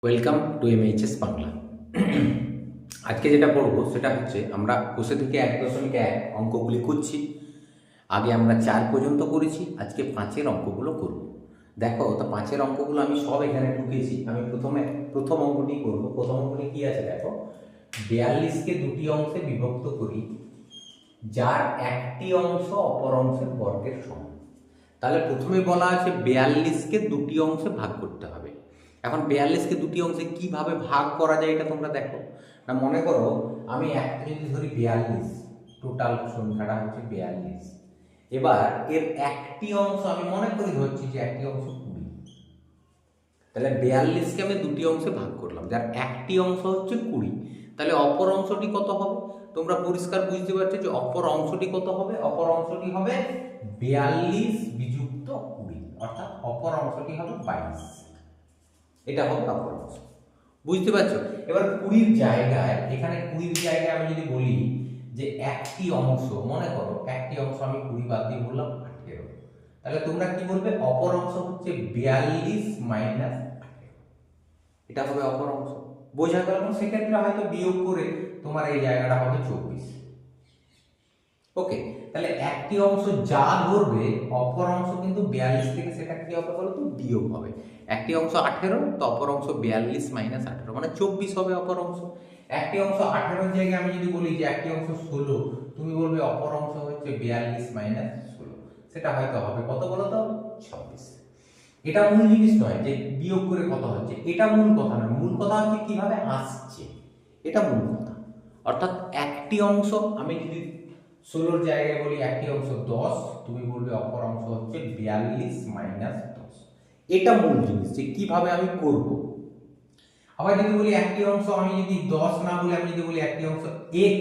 Welcome to এমএইচএস Bangla. আজকে যেটা পড়বো সেটা হচ্ছে আমরা কোষে থেকে 1.1 অঙ্কগুলি করছি। আগে আমরা 4 পর্যন্ত করেছি, আজকে 5-এর অঙ্কগুলো করব। দেখো তো 5-এর অঙ্কগুলো আমি সব এখানে ঢুকিয়েছি। আমি প্রথম অঙ্কটি করব। প্রথম অঙ্কটি কি আছে দেখো, 42কে দুটি অংশে বিভক্ত করি যার একটি অংশ অপর অংশের বর্গের সমান। তাহলে প্রথমে বলা আছে 42কে দুটি অংশে ভাগ করতে হবে। এখন 42কে দুটি অংশে কিভাবে ভাগ করা যায় এটা তোমরা দেখো না। মনে করো আমি একটা যদি ধরি 42, টোটাল সংখ্যাটা হচ্ছে 42। এবার এর একটি অংশ আমি মনে করি ধরছি যে একটি অংশ 20। তাহলে 42কে আমি দুটি অংশে ভাগ করলাম, যার একটি অংশ হচ্ছে 20। তাহলে অপর অংশটি কত হবে? তোমরা পরিষ্কার বুঝতে পারছো যে অপর অংশটি কত হবে। অপর অংশটি হবে 42 বিযুক্ত 20, অর্থাৎ অপর অংশটি হবে 22। এটা হবে অপর অংশ। বুঝতে পারছো? এবার 20-র জায়গায়, এখানে 20-র জায়গায় আমি যদি বলি যে একটি অংশ, মনে করো একটি অংশ আমি 20 বাদ দিয়ে বললাম 18, তাহলে তোমরা কি বলবে? অপর অংশ হচ্ছে 42 মাইনাস 18, এটা হবে অপর অংশ। বোঝা গেল? সেক্ষেত্রে হয়তো বিয়োগ করে তোমার এই জায়গাটা হবে 24। ওকে, তাহলে একটি অংশ যা ধরবে অপর অংশ কিন্তু 42 থেকে সেটা কি হবে বলো তো? বিয়োগ হবে। একটি অংশ 18, তো অপর অংশ 42 মাইনাস 18 মানে 24 হবে অপর অংশ। একটি অংশ 18-র জায়গায় আমি যদি বলি যে একটি অংশ 16, তুমি বলবে অপর অংশ হচ্ছে 42 মাইনাস 16, সেটা হয়তো হবে কত বলো তো? 26। এটা মূল জিনিস নয় যে বিয়োগ করে কত হচ্ছে, এটা মূল কথা নয়। মূল কথা হচ্ছে কিভাবে আসছে, এটা মূল কথা। অর্থাৎ একটি অংশ আমি যদি 16-র জায়গায় বলি একটি অংশ 10, তুমি বলবে অপর অংশ হচ্ছে 42 মাইনাস 10। এটা মূল জিনিস যে কিভাবে আমি করব। আবার যদি বলি একটি অংশ আমি যদি 10 না বলে আমি যদি বলি একটি অংশ x,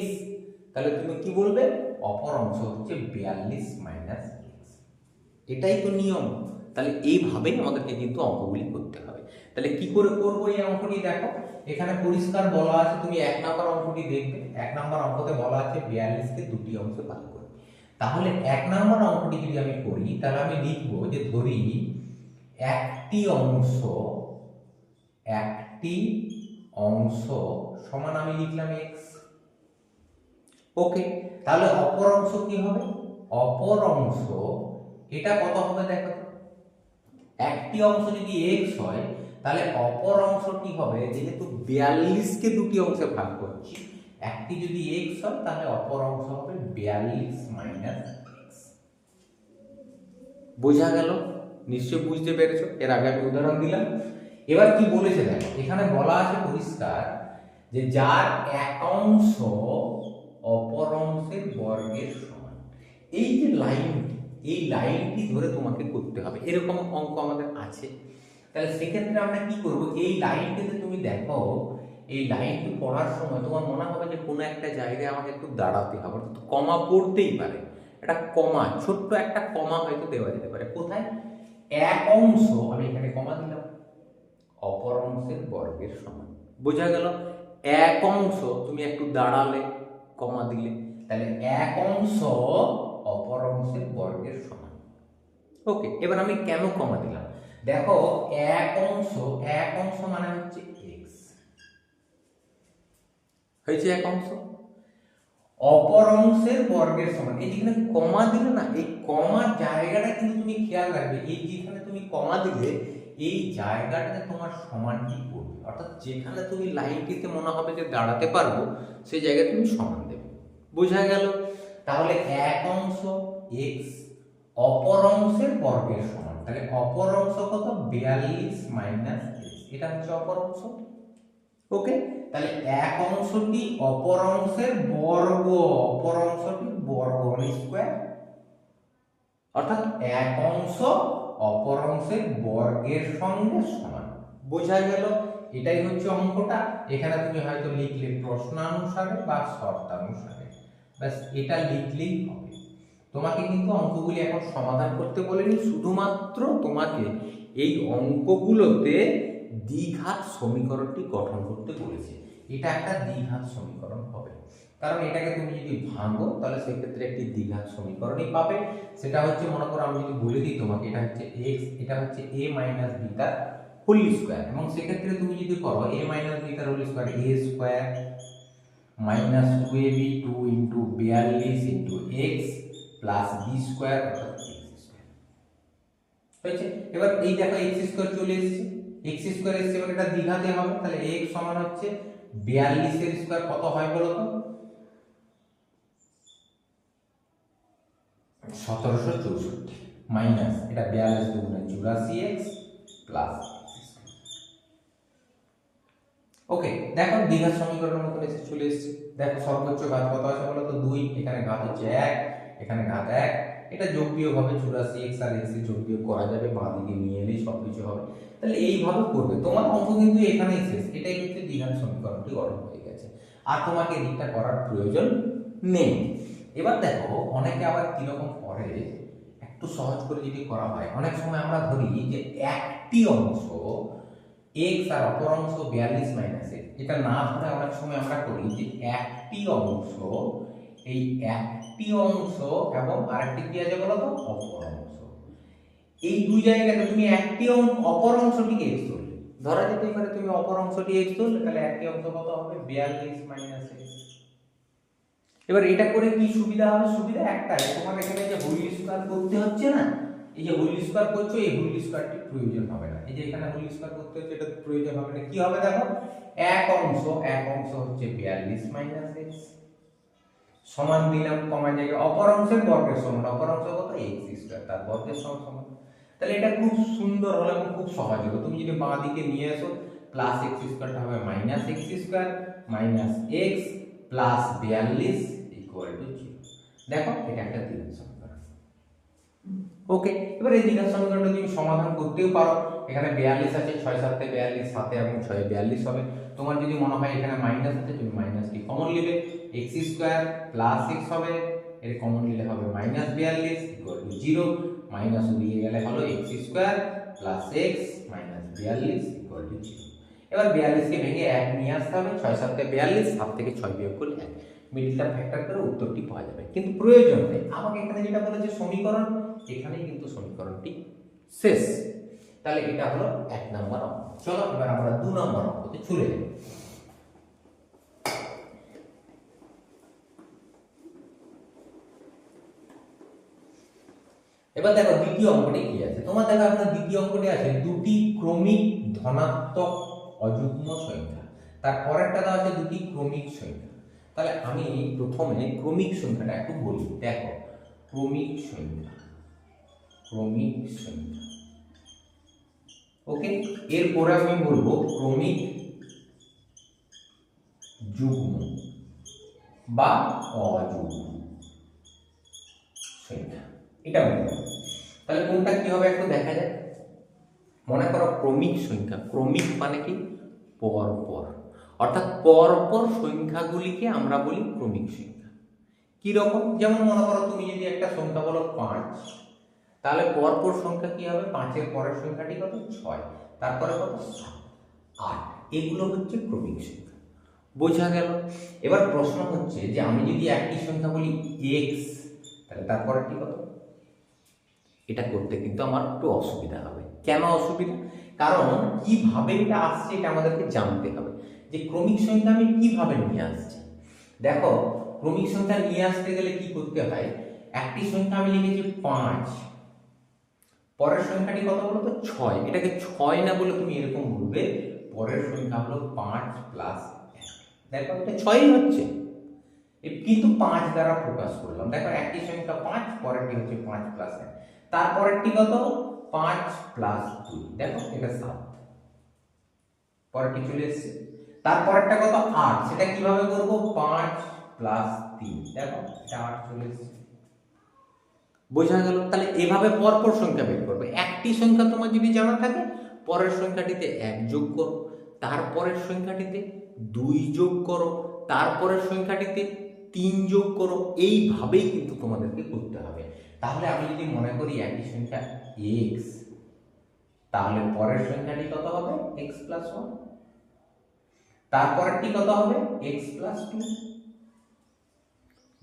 তাহলে তুমি কি বলবে? অপর অংশ হচ্ছে 42 মাইনাস x। এটাই তো নিয়ম। তাহলে এইভাবেই আমাদেরকে কিন্তু অঙ্কগুলি করতে হবে। তাহলে কি করে করবো এই অঙ্কটি দেখো, এখানে পরিষ্কার বলা আছে। তুমি 1 নম্বর অঙ্কটি দেখবে। 1 নম্বর অঙ্কতে বলা আছে 42কে দুটি অংশে ভাগ করবে। তাহলে 1 নম্বর অঙ্কটি যদি আমি করি, তাহলে আমি লিখবো যে ধরি একটি অংশ সমান আমি লিখলাম x। ওকে, তাহলে অপর অংশ কি হবে? অপর অংশ এটা কত হবে দেখো। একটি অংশ যদি x হয়, তাহলে অপর অংশটি হবে, যেহেতু 42কে দুটি অংশে ভাগ করছি, একটি যদি x হয় তাহলে অপর অংশ হবে 42 মাইনাস x। বোঝা গেল? নিশ্চয় বুঝতে পেরেছো। এর আগে আমি উদাহরণ দিলাম। এবার কি বলেছে দেখো, এখানে বলা আছে পরিষ্কার যে যার এক অংশ অপর অংশের বর্গের সমান। এই যে লাইনটি, এই লাইনটি ধরে তোমাকে করতে হবে। এরকম অঙ্ক আমাদের আছে। তাহলে সেক্ষেত্রে আমরা কি করব? এই লাইনটিতে তুমি দেখো, এই লাইনটি পড়ার সময় তোমার মনে হবে যে কোনো একটা জায়গায় আমাকে একটু দাঁড়াতে হবে, তো কমা পড়তেই পারে। একটা কমা, ছোট্ট একটা কমা হয়তো দেওয়া যেতে পারে। কোথায়? এক অংশ, আমি এখানে কমা দিলাম, অপর অংশের বর্গের সমান। বোঝা গেল? এক অংশ তুমি একটু দাঁড়ালে, কমা দিলে, তাহলে এক অংশ অপর অংশের বর্গের সমান। ওকে, এবার আমি কেন কমা দিলাম দেখো। এক অংশ মানে হচ্ছে x, হয়েছে এক অংশ অপর অংশের বর্গের সমান। এই যেখানে কমা দিলে না, এই কমা জায়গাটা কিন্তু তুমি খেয়াল রাখবে। এই যেখানে তুমি কমা দিলে এই জায়গাটাতে তোমার সমান কি করবে, অর্থাৎ যেখানে তুমি লাইনটিতে মনে হবে যে দাঁড়াতে পারবো, সেই জায়গায় তুমি সমান দেবে। বোঝা গেল? তাহলে এক অংশ x অপর অংশের বর্গের সমান। তাহলে অপর অংশ কত? 42 মাইনাস x, এটা হচ্ছে অপর অংশ। ওকে, তাহলে এক অংশটি অপর অংশের বর্গ, অপর অংশটি বর্গ মানে স্কয়ার, অর্থাৎ এক অংশ অপর অংশের বর্গের সঙ্গে সমান। বোঝা গেল? এটাই হচ্ছে অঙ্কটা। এখানে তুমি হয়তো লিখলে প্রশ্নানুসারে বা শর্তানুসারে, ব্যাস এটা লিখলেই হবে। তোমাকে কিন্তু অঙ্কগুলি এখন সমাধান করতে বলেনি, শুধুমাত্র তোমাকে এই অঙ্কগুলোতে দ্বিঘাত সমীকরণটি গঠন করতে বলেছে। এটা একটা দ্বিঘাত সমীকরণ হবে, কারণ এটাকে তুমি যদি ভাঙো তাহলে সেক্ষেত্রে একটি দ্বিঘাত সমীকরণই পাবে। সেটা হচ্ছে, মনে করো আমি যদি বলে দিই তোমাকে, এটা হচ্ছে x, এটা হচ্ছে a মাইনাস b তার হোল স্কোয়ার, এবং সেক্ষেত্রে তুমি যদি করো a মাইনাস বি তার whole square, a square minus 2ab 2 into 42 into x plus B square অর্থাৎ এক্স স্কোয়ার হয়েছে। এবার এই দেখো এক্স স্কোয়ার চলে এসেছে, এক্স স্কোয়ার এসেছে, এবার এটা দ্বিঘাতে হবে, তাহলে x সমান হচ্ছে 42 এর স্কোয়ার কত হয় বলো তো, 1764 মাইনাস এটা 42 দুগুণে 84x প্লাস। ওকে, দেখো দ্বিঘাত সমীকরণের মতো এসে চলে এসেছে। দেখো সর্বোচ্চ ঘাত কত আছে বলো তো 2, এখানে ঘাত হচ্ছে 1, এখানে ঘাত 1, এটা যোগ বিয়োগ হবে 84x আর x এর যোগ বিয়োগ করা যাবে, বাঁ দিকে নিয়ে এলেই সবকিছু হবে। তাহলে এইভাবে করবে, তোমার অঙ্ক কিন্তু এখানেই শেষ। এটাই হচ্ছে দ্বিঘাত সমীকরণটি গঠন হয়ে গেছে, আর তোমাকে এদিকটা করার প্রয়োজন নেই। এবার দেখো অনেকে আবার কিরকম করে, একটু সহজ করে যদি করা হয়, অনেক সময় আমরা ধরি যে একটি অংশ x আর অপর অংশ 42 মাইনাস x, এটা না ধরে অনেক সময় আমরা করি যে একটি অংশ, এই একটি অংশ এবং আরেকটি কি আছে বলো তো অপর অংশ, এই দুই জায়গাতে তুমি একটি অপর অংশটিকে x ধরলে, ধরা যেতে পারে তুমি অপর অংশটি x ধরলে, তাহলে একটি অংশ কত হবে 42 মাইনাস x। এবার এটা করে কি সুবিধা হবে, সুবিধা একটাই, তোমার এখানে যে হোল স্কয়ার করতে হচ্ছে না, এই যে হোল স্কয়ার করছো, এই হোল স্কয়ারটি প্রয়োজন হবে না, এই যে এখানে হোল স্কয়ার করতে হচ্ছে এটা প্রয়োজন হবে না। কি হবে দেখো, এক অংশ হচ্ছে 42 মাইনাস x সমান দিলাম কমা জায়গায় অপর অংশের বর্গের সমান, অপর অংশ কত x স্কয়ার তার বর্গের সমান। তাহলে এটা খুব সুন্দর হলো এবং খুব সহজ হলো। তুমি যদি বাঁ দিকে নিয়ে আসো প্লাস x স্কয়ারটা হবে minus x square minus x plus 42 equal to 0। দেখো এটা একটা দ্বিঘাত সমীকরণ। ওকে, এবার এই দ্বিঘাত সমীকরণটা তুমি সমাধান করতেও পারো। এখানে 42 আছে, 6 7 42, 7 এবং 6 42 হবে। তোমার যদি মনে হয় এখানে মাইনাস আছে, তুমি মাইনাসটি কমন নেবে, x স্কয়ার প্লাস x হবে, এর কমন নিলে হবে মাইনাস 42 ইকুয়াল টু 0, মাইনাস দিয়ে গেলে হলো x square plus x minus 42 equal to 0। এবার 42 কে ভেঙে 1 নিয়ে আসতে হবে, 6 7 42, 7 থেকে 6 বিয়োগ করলে 1, মিডলটা ফ্যাক্টর করে উত্তরটি পাওয়া যাবে। কিন্তু প্রয়োজন নেই, আমাকে এখানে যেটা বলেছে সমীকরণ, এখানেই কিন্তু সমীকরণটি শেষ। তাহলে এটা হলো 1 নম্বর অঙ্ক। চলো এবার আমরা 2 নম্বর অঙ্কতে চলে যাই। এবার দেখো দ্বিতীয় অঙ্কটি কি আছে, তোমার দেখো আপনার দ্বিতীয় অঙ্কটি আছে দুটি ক্রমিক ধনাত্মক অযুগ্ম সংখ্যা, তার পরেরটা দেওয়া আছে দুটি ক্রমিক সংখ্যা। তাহলে আমি প্রথমে ক্রমিক সংখ্যাটা একটু বলি। দেখো ক্রমিক সংখ্যা, ওকে, এরপরে আমি বলবো ক্রমিক যুগ্ম বা অযুগ্ম সংখ্যা, এটা বলবো। তাহলে কোনটা কি হবে একটু দেখা যাক। মনে করো ক্রমিক সংখ্যা, ক্রমিক মানে কি পরপর, অর্থাৎ পরপর সংখ্যাগুলিকে আমরা বলি ক্রমিক সংখ্যা। কি রকম, যেমন মনে করো তুমি যদি একটা সংখ্যা বলো 5, তাহলে পরপর সংখ্যা কি হবে, 5 এর পরের সংখ্যাটি কত 6, তারপরে কত 7 8, এগুলো হচ্ছে ক্রমিক সংখ্যা। বোঝা গেল? এবার প্রশ্ন হচ্ছে যে আমি যদি একটি সংখ্যা বলি x, তাহলে তারপরেরটি কত, এটা করতে কিন্তু আমার একটু অসুবিধা হবে। কেন অসুবিধা, কারণ কিভাবে এটা আসছে এটা আমাদেরকে জানতে হবে, যে ক্রমিক সংখ্যা আমি কিভাবে নিয়ে আসছি। দেখো ক্রমিক সংখ্যা নিয়ে আসতে গেলে কি করতে হয়, একটি সংখ্যা আমি লিখেছি 5, পরের সংখ্যাটি কত বলো তো 6, এটাকে 6 না বলে তুমি এরকম বলবে পরের সংখ্যা হলো 5 প্লাস 1। দেখো এটা 6ই হচ্ছে, কিন্তু 5 দ্বারা প্রকাশ করলাম। দেখো একটি সংখ্যা 5, পরেরটি হচ্ছে 5 প্লাস 1, তারপরেরটি কত 5 প্লাস 2, দেখো এটা 7, পরেরটি চলে এসেছে। তারপরেরটা কত 8, সেটা কিভাবে করব 5 প্লাস 3, দেখো এটা 8 চলে এসেছে। বোঝা গেল? তাহলে এভাবে পরপর সংখ্যা বের করবে। একটি সংখ্যা তোমার যদি জানা থাকে, পরের সংখ্যাটিতে 1 যোগ করো, তারপরের সংখ্যাটিতে 2 যোগ করো, তারপরের সংখ্যাটিতে 3 যোগ করো, এইভাবেই কিন্তু তোমাদেরকে করতে হবে। তাহলে আমি যদি মনে করি একই সংখ্যা x, তাহলে পরের সংখ্যাটি কত হবে x প্লাস 1, তারপরেরটি কত হবে x প্লাস 2।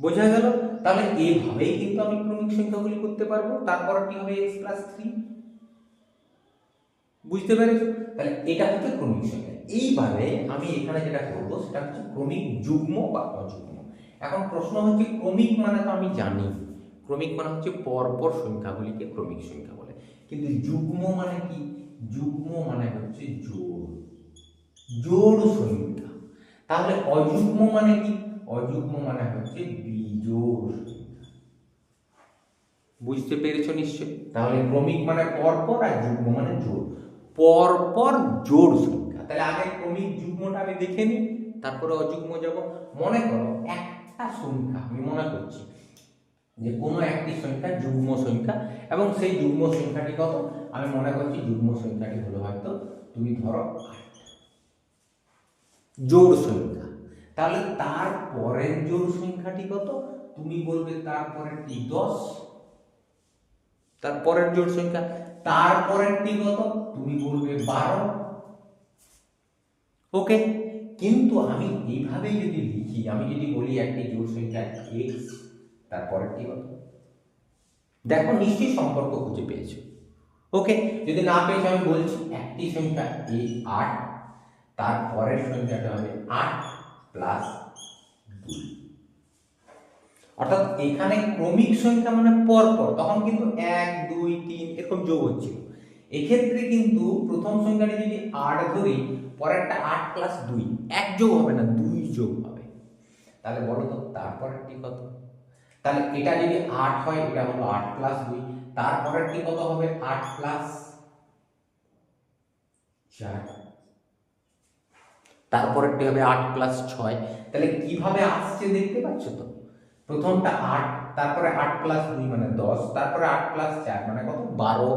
বোঝা গেল? তাহলে এইভাবেই কিন্তু আমি ক্রমিক সংখ্যাগুলি করতে পারবো। তারপরেরটি হবে x প্লাস 3, বুঝতে পেরেছো? তাহলে এটা হচ্ছে ক্রমিক সংখ্যা। এইভাবে আমি এখানে যেটা করবো সেটা হচ্ছে ক্রমিক যুগ্ম বা অযুগ্ম। এখন প্রশ্ন হচ্ছে ক্রমিক মানে তো আমি জানি, ক্রমিক মানে হচ্ছে পরপর সংখ্যাগুলিকে ক্রমিক সংখ্যা বলে, কিন্তু যুগ্ম মানে কি? যুগ্ম মানে হচ্ছে জোড়, জোড় সংখ্যা। তাহলে অযুগ্ম মানে কি? অযুগ্ম মানে হচ্ছে বিজোড় সংখ্যা। বুঝতে পেরেছো নিশ্চয়? তাহলে ক্রমিক মানে পরপর আর যুগ্ম মানে জোড়, পরপর জোড় সংখ্যা। তাহলে আগে ক্রমিক যুগ্মটা আমি দেখে নিই, তারপরে অযুগ্ম যাব। মনে করো একটা সংখ্যা, আমি মনে করছি যে কোনো একটি সংখ্যা যুগ্ম সংখ্যা, এবং সেই যুগ্ম সংখ্যাটি কত? আমি মনে করছি যুগ্ম সংখ্যাটি হলো হয়তো তুমি ধরো 8, জোড় সংখ্যা। তাহলে তার পরের জোড় সংখ্যাটি কত? তুমি বলবে তারপরেরটি 10, তারপরের জোড় সংখ্যা। তারপরেরটি কত? তুমি বলবে 12। ওকে, কিন্তু আমি এইভাবে যদি লিখি, আমি যদি বলি একটি জোড় সংখ্যা x, তারপরেরটি কত? দেখো নিশ্চয়ই সম্পর্ক খুঁজে পেয়েছো। ওকে, যদি না পেয়েছো আমি বলছি একটি সংখ্যা এই 8, তারপরের সংখ্যাটা হবে 8 প্লাস 2। অর্থাৎ এখানে ক্রমিক সংখ্যা মানে পরপর, তখন কিন্তু 1 2 3 এরকম যোগ হচ্ছিল। এক্ষেত্রে কিন্তু প্রথম সংখ্যাটি যদি 8 ধরি, পরেরটা 8 প্লাস 2, এক যোগ হবে না, 2 যোগ হবে। তাহলে বলো তো তারপরেরটি কত? তাহলে এটা যদি 8 হয়, এটা হলো 8 প্লাস 2, তারপরেরটি কত হবে? 8 প্লাস 4, তারপরেরটি হবে 8 প্লাস 6। তাহলে কিভাবে আসছে দেখতে পাচ্ছ তো? প্রথমটা 8, তারপরে 8 প্লাস 2 মানে 10, তারপরে 8 প্লাস 4 মানে কত? 12।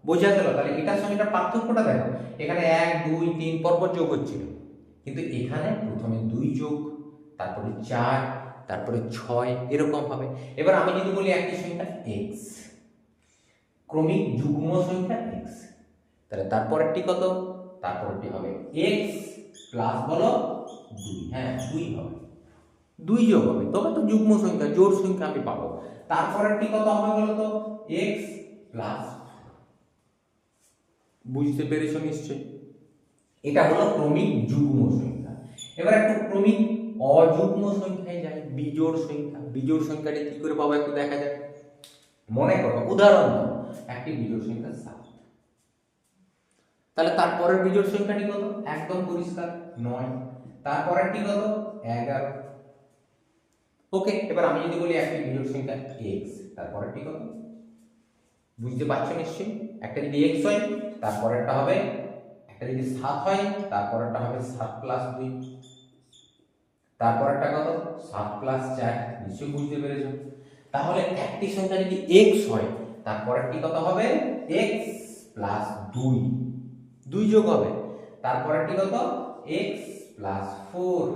বোঝা গেল? তাহলে এটার সঙ্গে এটা পার্থক্যটা দেখো, এখানে 1 2 3 পরপর যোগ হচ্ছিল, কিন্তু এখানে প্রথমে 2 যোগ, তারপরে 4, তারপরে 6, এরকম হবে। এবার আমি যদি বলি একটি সংখ্যা x, ক্রমিক যুগ্ম সংখ্যা x, তাহলে তারপরেরটি কত? তারপরেরটি হবে x প্লাস বলো 2, হ্যাঁ 2 হবে, 2 যোগ হবে, তবে তো যুগ্ম সংখ্যা, জোড় সংখ্যা আমি পাবো। তারপরেরটি কত হবে বলো তো? x plus. বুঝতে পেরেছো নিশ্চয়? এটা হলো ক্রমিক যুগ্ম সংখ্যা। এবার একটু ক্রমিক অযুগ্ম সংখ্যায় যাই, বিজোড় সংখ্যা। বিজোড় সংখ্যাটি কি করে পাবো একটু দেখা যাক। মনে করো উদাহরণ দাও, একটি বিজোড় সংখ্যা 7, তাহলে তারপরের বিজোড় সংখ্যাটি কত? একদম পরিষ্কার 9, তারপরেরটি কত? 11। ওকে, এবার আমি যদি বলি একটি বিজোড় সংখ্যা x, তারপরেরটি কত? বুঝতে পারছো নিশ্চয়ই? একটা যদি x হয়, তারপরেরটা হবে, একটা যদি 7 হয়, তারপরেরটা হবে 7 প্লাস 2, তারপরেরটা কত? 7 প্লাস 4। নিশ্চয়ই বুঝতে পেরেছো? তাহলে একটি সংখ্যা যদি x হয়, তারপরেরটি কত হবে? x প্লাস 2, 2 যোগ হবে, তারপরেরটি কত? x plus 4।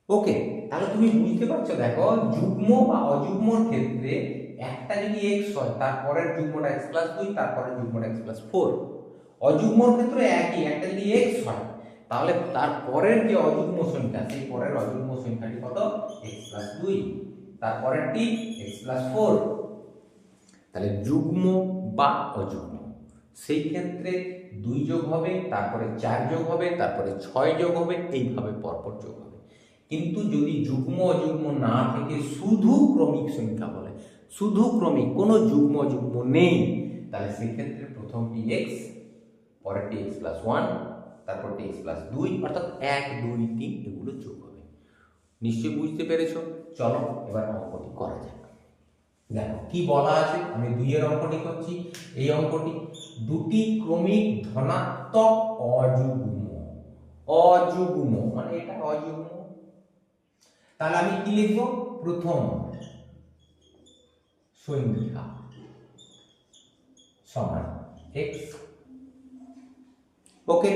ওকে, তাহলে তুমি বুঝতে পারছো? দেখো যুগ্ম বা অযুগ্মর ক্ষেত্রে একটা যদি x হয়, তারপরের যুগ্মটা x প্লাস 2, তারপরের যুগ্মটা x প্লাস 4। অযুগ্মর ক্ষেত্রে একই, একটা যদি x হয়, তাহলে তারপরের যে অযুগ্ম সংখ্যা, সেই পরের অযুগ্ম সংখ্যাটি কত? x plus 2, তারপরেরটি x plus 4। তাহলে যুগ্ম বা অযুগ্ম, সেই ক্ষেত্রে 2 যোগ হবে, তারপরে 4 যোগ হবে, তারপরে 6 যোগ হবে, এইভাবে পরপর যোগ হবে। কিন্তু যদি যুগ্ম অযুগ্ম না থেকে শুধু ক্রমিক সংখ্যা বলে, শুধু ক্রমিক, কোনো যুগ্ম অযুগ্ম নেই, তাহলে সেই ক্ষেত্রে প্রথমটি x, পরেরটি x প্লাস 1, তারপরটি x প্লাস 2, অর্থাৎ 1 2 3 এগুলো যোগ হবে। নিশ্চয়ই বুঝতে পেরেছো? চলো এবার অঙ্কটি করা যাক। দেখো কি বলা আছে, আমি 2 এর অঙ্কটি করছি। এই অঙ্কটি দুটি ক্রমিক ধনাত্মক অযুগ্ম, অযুগ্ম মানে এটা অযুগ্ম। তাহলে আমি কি লিখবো? প্রথম সংখ্যা সমান x। ওকে,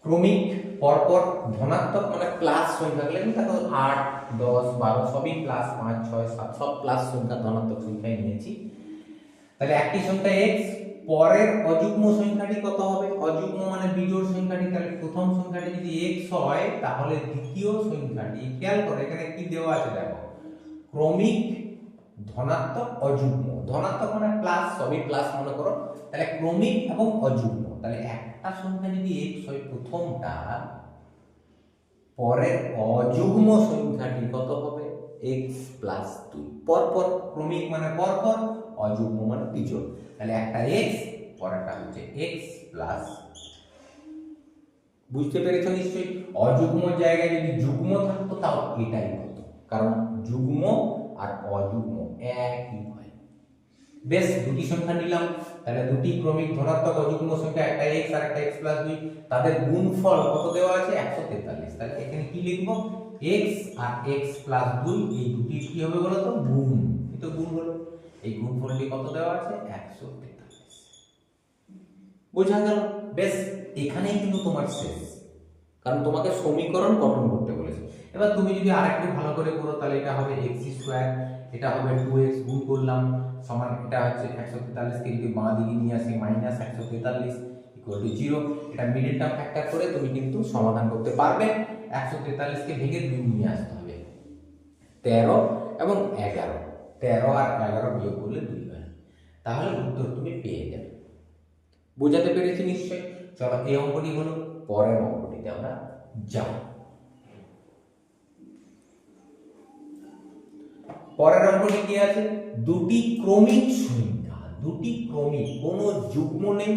ক্রমিক পরপর ধনাত্মক মানে প্লাস সংখ্যা গুলো, দেখো 8 10 12 সবই প্লাস, 5 6 7 সব প্লাস সংখ্যা, ধনাত্মক সংখ্যায় নিয়েছি। তাহলে একটি সংখ্যা x, পরের অযুগ্ম সংখ্যাটি কত হবে? অযুগ্ম মানে বিজোড় সংখ্যাটি। তাহলে প্রথম সংখ্যাটি যদি x হয়, তাহলে দ্বিতীয় সংখ্যাটি, খেয়াল করো এখানে কি দেওয়া আছে দেখো, ক্রমিক ধনাত্মক অযুগ্ম। ধনাত্মক মানে প্লাস, সবই প্লাস মনে করো। তাহলে ক্রমিক এবং অযুগ্ম, তাহলে একটা সংখ্যা যদি x হয় প্রথমটা, পরের অযুগ্ম সংখ্যাটি কত হবে? x plus 2। পরপর, ক্রমিক মানে পরপর, অযুগ্ম মানে বিজোড়। তাহলে একটা x, পরেরটা হচ্ছে x প্লাস। বুঝতে পেরেছো নিশ্চয়ই? অযুগ্ম জায়গায় যদি যুগ্ম থাকতো তাও এটাই হতো, কারণ যুগ্ম আর অযুগ্ম একই হয়। বেশ, দুটি সংখ্যা নিলাম, তাহলে দুটি ক্রমিক ধনাত্মক অযুগ্ম সংখ্যা, একটা x আর একটা x প্লাস 2, তাদের গুণফল কত দেওয়া আছে? 143। তাহলে এখানে কি লিখবো? x আর x প্লাস 2, এই দুটি কি হবে বলো তো? গুণ। এই তো গুণ হলো, এই গুণফলটি কত দেওয়া আছে? 143। বোঝা গেল? বেশ, এখানেই কিন্তু তোমার শেষ, কারণ তোমাকে সমীকরণ গঠন করতে বলেছে। এবার তুমি যদি আরেকটু ভালো করে করো তাহলে এটা হবে x², এটা হবে 2x, গুণ করলাম সমান, এটা হচ্ছে 143 কে যদি বাঁ দিকে নিয়ে আসি -143 = 0। এটা মিডল টার্ম ফ্যাক্টর করে তুমি কিন্তু সমাধান করতে পারবে। 143 কে ভেঙে 2 নিয়ে আসতে হবে, 13 এবং 11, 13 আর 11 বিয়োগ করলে 2 হয়, তাহলে উত্তর তুমি পেয়ে যাবে। বোঝাতে পেরেছি নিশ্চয়? চলো, এই অঙ্কটি হলো, পরের অঙ্কটিতে আমরা যাব। পরের অঙ্কটি কি আছে? দুটি ক্রমিক সংখ্যা, দুটি ক্রমিক, কোনো যুগ্ম নেই,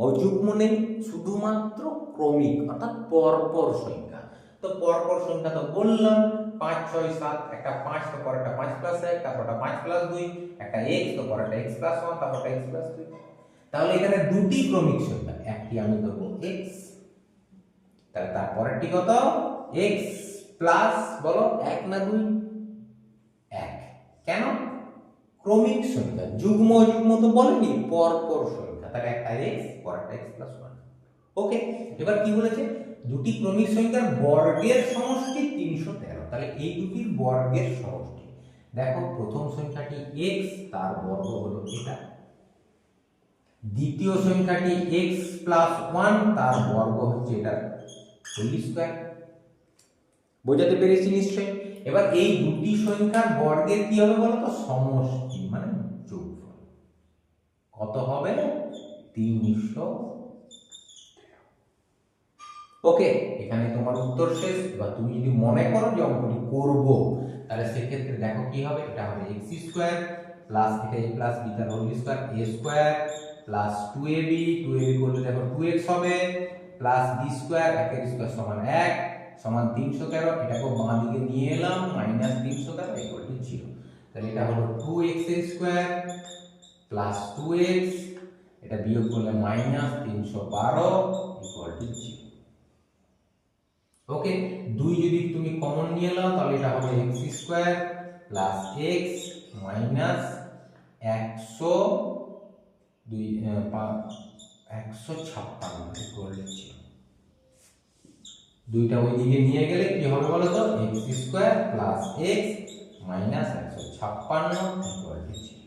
অযুগ্ম নেই, শুধুমাত্র ক্রমিক অর্থাৎ পরপর সংখ্যা। তো পরপর সংখ্যা তো বললাম 5 6 7, একটা 5, তো পরেরটা 5 প্লাস 1, তারপরটা 5 প্লাস 2, একটা x, তো পরেরটা x প্লাস 1, তারপরটা x প্লাস 2। তাহলে এখানে দুটি ক্রমিক সংখ্যা, একটি আমি ধরবো x, তাহলে তারপরেরটি কত? x প্লাস, বলো 1 না 2? 1। কেন? ক্রমিক সংখ্যা, যুগ্ম অযুগ্ম তো বলেনি, পরপর সংখ্যা, তাহলে একটা x, পরেরটা x প্লাস 1। ওকে, এবার কি বলেছে? দুটি ক্রমিক সংখ্যার বর্গের সমষ্টি 313। তাহলে এই দুটির বর্গের সমষ্টি, দেখো প্রথম সংখ্যাটি x, তার বর্গ হলো এটা। দ্বিতীয় সংখ্যাটি x প্লাস 1, তার বর্গ হচ্ছে এটা, হোল স্কয়ার। বোঝাতে পেরেছি নিশ্চয়? এবার এই দুটি সংখ্যার বর্গের কি হবে বলো তো? সমষ্টি মানে যোগফল কত হবে? 313। ওকে, এখানে তোমার উত্তর শেষ। এবার তুমি যদি মনে করো যে অঙ্কটি করব, তাহলে সেক্ষেত্রে দেখো কি হবে? এটা হবে x² প্লাস এটা a প্লাস b তার whole square, a square plus 2ab, 2ab করলে দেখো 2x হবে, প্লাস b স্কয়ার, 1 এর স্কয়ার সমান 1, সমান 313। এটাকে বাঁ দিকে নিয়ে এলাম, -313 = 0। তাহলে এটা হলো 2x এর স্কয়ার প্লাস 2x, এটা বিয়োগ করলে -312 = 0। ওকে, 2 যদি তুমি কমন নিয়ে নাও তাহলে এটা হবে x² প্লাস x মাইনাস 156 দুইটা ওই দিকে নিয়ে গেলে কি হবে বলো তো? x² plus x minus 156 = 0।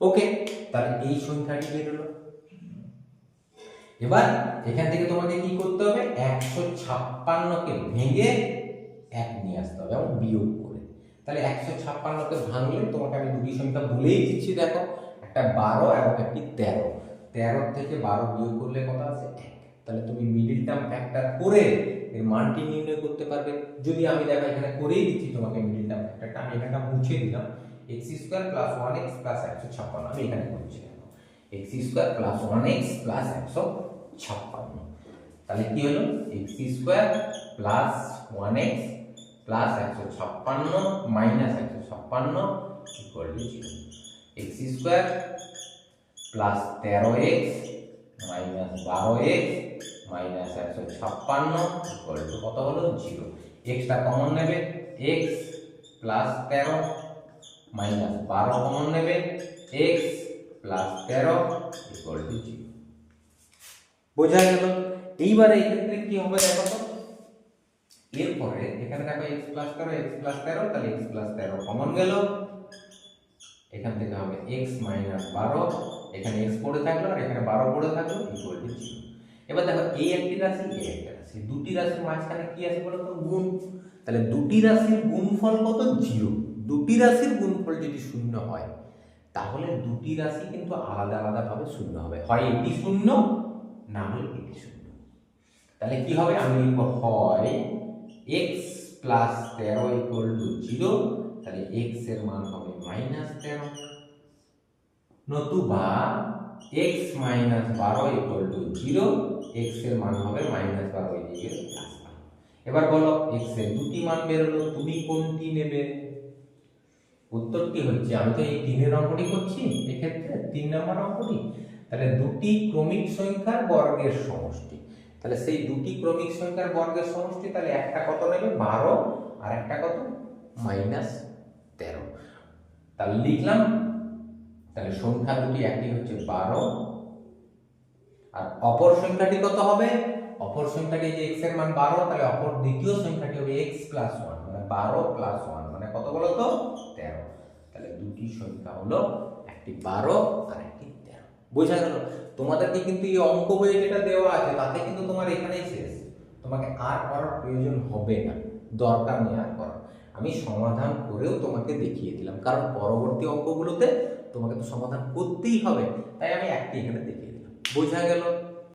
ওকে, তাহলে এই সংখ্যাটি বেরোলো। এবার এখান থেকে তোমাকে কি করতে হবে? 156 কে ভেঙে 1 নিয়ে আসতে হবে এবং বিয়োগ করে। তাহলে 156 কে ভাঙলে তোমাকে আমি দুটি সংখ্যা বলেই দিচ্ছি, দেখো একটা 12 এবং একটি 13। 13 থেকে 12 বিয়োগ করলে কত আছে? 1। তাহলে তুমি মিডল টার্ম ফ্যাক্টর করে এর মানটি নির্ণয় করতে পারবে। যদি আমি দেখো এখানে করেই দিচ্ছি তোমাকে মিডল টার্ম ফ্যাক্টরটা, আমি এখানটা মুছে দিলাম, x² প্লাস 1x প্লাস 156, আমি এখানে করছি x² প্লাস 1x প্লাস 156। তাহলে কি হলো? x² plus 1x plus 156 minus 156 = 0। x² plus 13x minus 12x minus 156 = কত হলো? 0। x টা কমন নেবে, x প্লাস 13 মাইনাস 12 কমন নেবে, x প্লাস 13 = 0। বোঝা গেল? এইবারে এই ক্ষেত্রে কি হবে দেখো তো? এরপরে এখানে দেখো x প্লাস 13, তাহলে x প্লাস 13 কমন গেল, এখান থেকে হবে x মাইনাস 12, এখানে x পড়ে থাকলো আর এখানে 12 পড়ে থাকলো, = 0। এবার দেখো এই একটি রাশি, এই একটা রাশি, দুটি রাশির মাঝখানে কি আছে বলো তো? গুণ। তাহলে দুটি রাশির গুণফল কত? 0। দুটি রাশির গুণফল যদি শূন্য হয় তাহলে দুটি রাশি কিন্তু আলাদা আলাদাভাবে শূন্য হবে, হয় এটি শূন্য না হলে এটি শূন্য। তাহলে কি হবে, আমি লিখব হয় এক্স প্লাস 13 ইকুয়াল টু 0, তাহলে এক্স এর মান হবে -13, নতুবা x minus 12 equal to 0, x এর মান হবে -12 এদিকে +12। এবার বলো এক্স এর দুটি মান বেরোলো, তুমি কোনটি নেবে? উত্তরটি হচ্ছে, আমি তো এই 3 এর অঙ্কটি করছি, এক্ষেত্রে 3 নম্বর অঙ্কটি, তাহলে দুটি ক্রমিক সংখ্যার বর্গের সমষ্টি। তাহলে সেই দুটি ক্রমিক সংখ্যার বর্গের সমষ্টি, তাহলে একটা কত নেবে 12 আর একটা কত -13। তাহলে লিখলাম, তাহলে সংখ্যা দুটি একটি হচ্ছে 12 আর অপর সংখ্যাটি কত হবে? অপর সংখ্যাটি যে x এর মান 12, তাহলে অপর দ্বিতীয় সংখ্যাটি হবে x প্লাস 1, মানে 12 প্লাস 1 মানে কত বলো তো 13। তাহলে দুটি সংখ্যা হলো একটি 12 আর একটি 13। বোঝা গেল? তোমাদেরকে কিন্তু এই অঙ্ক বইয়ে যেটা দেওয়া আছে তাতে কিন্তু তোমার এখানেই শেষ, তোমাকে আর করার প্রয়োজন হবে না, দরকার নেই আর করার। আমি সমাধান করেও তোমাকে দেখিয়ে দিলাম, কারণ পরবর্তী অঙ্কগুলোতে তোমাকে তো সমাধান করতেই হবে, তাই আমি একটি এখানে দেখিয়ে দিলাম। বোঝা গেল?